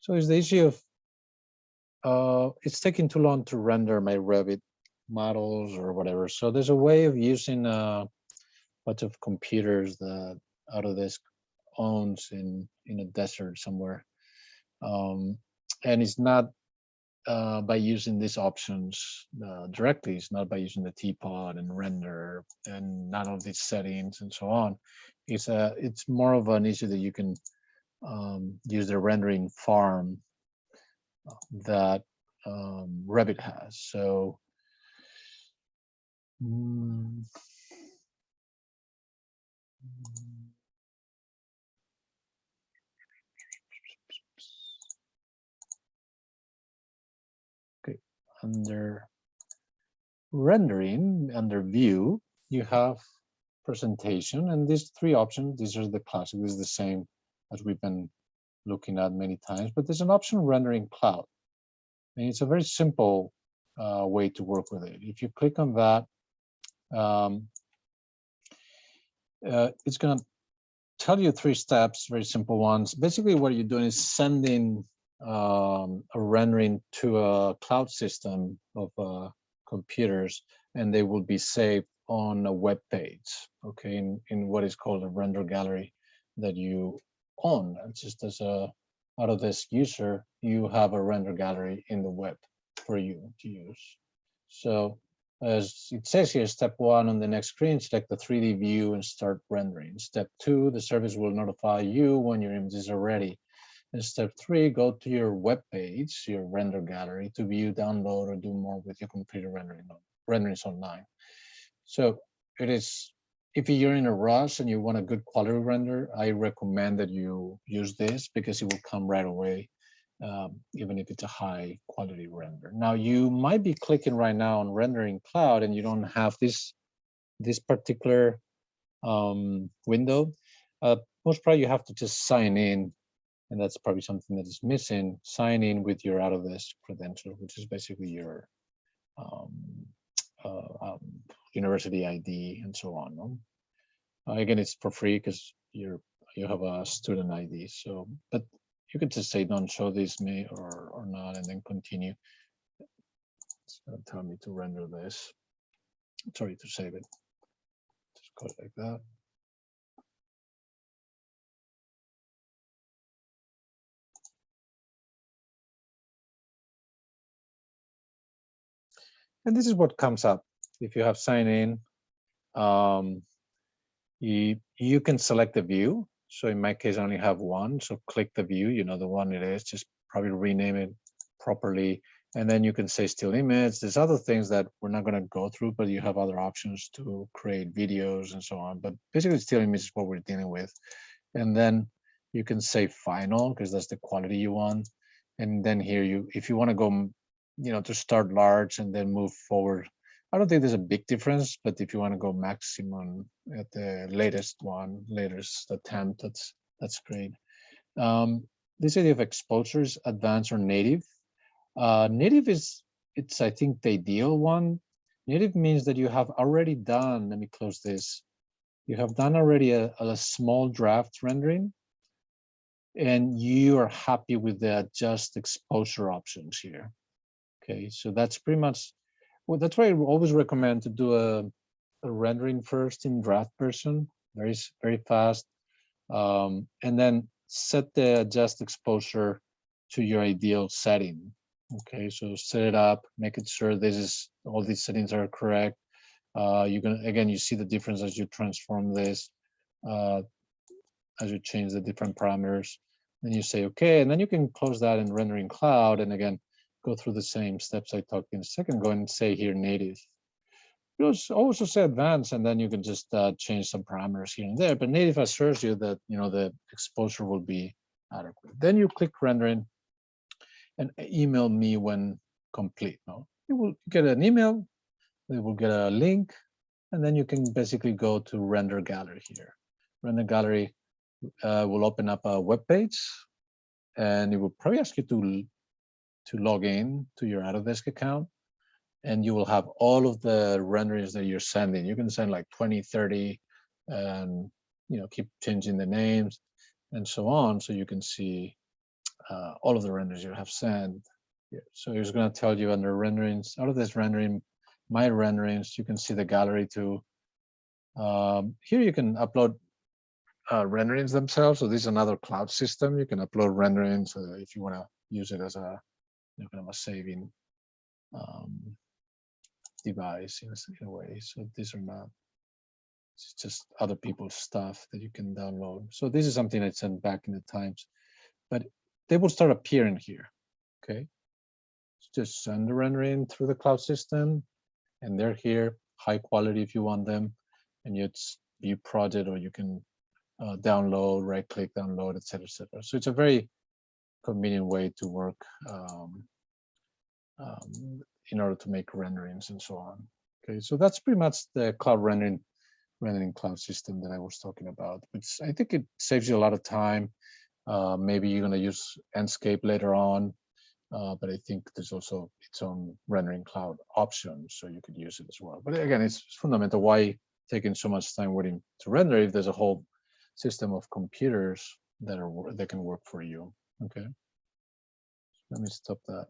So it's the issue of it's taking too long to render my Revit models or whatever. So there's a way of using a bunch of computers that Autodesk owns in a desert somewhere. And it's not by using these options directly. It's not by using the teapot and render and none of these settings and so on. It's more of an issue that you can use the rendering farm that Revit has. So okay, under rendering, under view, you have presentation, and these three options, these are the classic. This is the same as we've been looking at many times, but there's an option rendering cloud. And it's a very simple way to work with it. If you click on that, it's going to tell you 3 steps, very simple ones. Basically, what you're doing is sending a rendering to a cloud system of computers, and they will be saved on a web page, okay, in what is called a render gallery that you own. It's just as a Autodesk user, you have a render gallery in the web for you to use. So as it says here, step 1 on the next screen, select the 3D view and start rendering. Step 2, the service will notify you when your images are ready. And step 3, go to your web page, your render gallery, to view, download, or do more with your computer renderings online. So it is, if you're in a rush and you want a good quality render, I recommend that you use this because it will come right away, even if it's a high quality render. Now, you might be clicking right now on rendering cloud and you don't have this particular window. Most probably you have to just sign in, and that's probably something that is missing. Sign in with your Autodesk credential, which is basically your university ID and so on. No? Again, it's for free because you have a student ID. So, but you could just say don't show this me or not, and then continue. It's going to tell me to render this. Sorry, to save it. Just go like that. And this is what comes up. If you have sign in, you can select the view. So in my case, I only have one. So click the view, you know the one it is, just probably rename it properly. And then you can say still image. There's other things that we're not going to go through, but you have other options to create videos and so on. But basically still image is what we're dealing with. And then you can say final, because that's the quality you want. And then here, if you want to go, to start large and then move forward, I don't think there's a big difference, but if you want to go maximum at the latest attempt, that's great. This idea of exposure is advanced or native. Native it's I think the ideal one. Native means that you have already done, let me close this. You have done already a small draft rendering, and you are happy with the adjust exposure options here. Okay, so that's pretty much, well, that's why I always recommend to do a rendering first in draft version, very fast, and then set the adjust exposure to your ideal setting. Okay, so set it up, make it sure all these settings are correct. You see the difference as you transform this, as you change the different parameters. Then you say okay, and then you can close that in rendering cloud, and again go through the same steps I talked in a second. Go and say here native. You also say advanced, and then you can just change some parameters here and there. But native assures you that the exposure will be adequate. Then you click rendering, and email me when complete. No, you will get an email. You will get a link, and then you can basically go to render gallery here. Render gallery will open up a web page, and it will probably ask you to log in to your Autodesk account, and you will have all of the renderings that you're sending. You can send like 20, 30, and keep changing the names and so on, so you can see all of the renders you have sent here. So it's going to tell you under renderings, out of this rendering, my renderings, you can see the gallery too. Here you can upload renderings themselves. So this is another cloud system. You can upload renderings if you want to use it as a kind of a saving device in a way. So these are not, it's just other people's stuff that you can download. So this is something I sent back in the times, but they will start appearing here. Okay, just send the rendering through the cloud system, and they're here, high quality if you want them, and you view project, or you can download, right click, download, etc., etc. So it's a very convenient way to work in order to make renderings and so on. Okay, so that's pretty much the cloud rendering cloud system that I was talking about, which I think it saves you a lot of time. Maybe you're going to use Enscape later on, but I think there's also its own rendering cloud option, so you could use it as well. But again, it's fundamental. Why taking so much time waiting to render if there's a whole system of computers that can work for you? Okay, let me stop that.